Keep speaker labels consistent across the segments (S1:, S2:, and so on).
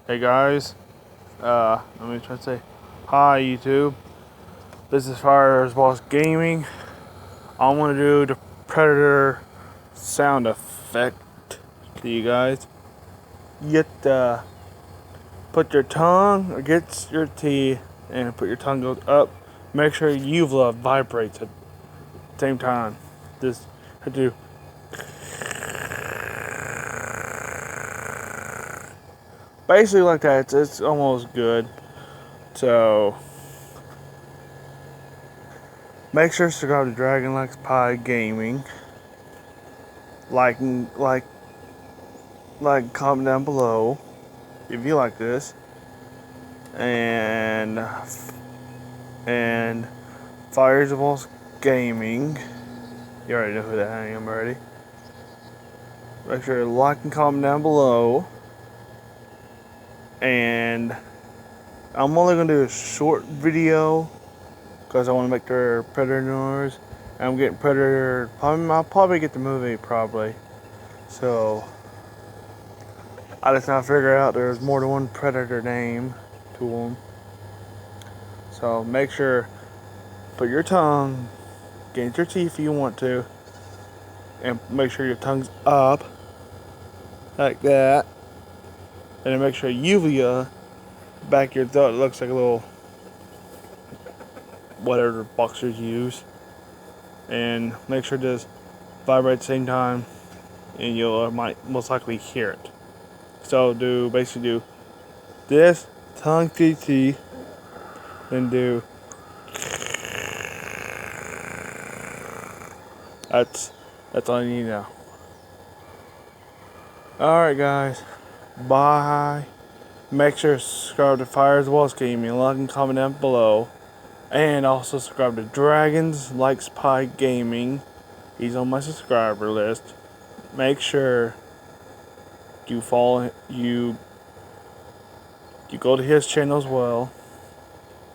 S1: Hey guys, let me try to say hi YouTube. This is Fireballs Gaming. I'm gonna do the Predator sound effect to you guys. Put your tongue against your teeth and put your tongue goes up. Make sure uvula vibrates at the same time. Just have to do basically like that. It's almost good. So make sure to subscribe to Dragon Likes Pie Gaming. Like, comment down below if you like this, and Fireballs Gaming. You already know who that I am already. Make sure to like and comment down below. And I'm only gonna do a short video because I want to make their Predator noise. I'm getting Predator. I'll probably get the movie probably. So I just now figure out there's more than one Predator name to them. So make sure, put your tongue against your teeth if you want to, and make sure your tongue's up, like that. And then make sure uvula back of your throat looks like a little, whatever boxers use. And make sure it does vibrate at the same time, and you'll might most likely hear it. So basically do this, tongue to teeth, then do. That's all you need now. Alright guys, bye. Make sure to subscribe to Fireballs Gaming, like and comment down below. And also subscribe to Dragons Likes Pie Gaming. He's on my subscriber list. Make sure you follow you go to his channel as well.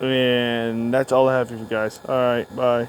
S1: And that's all I have for you guys. Alright, bye.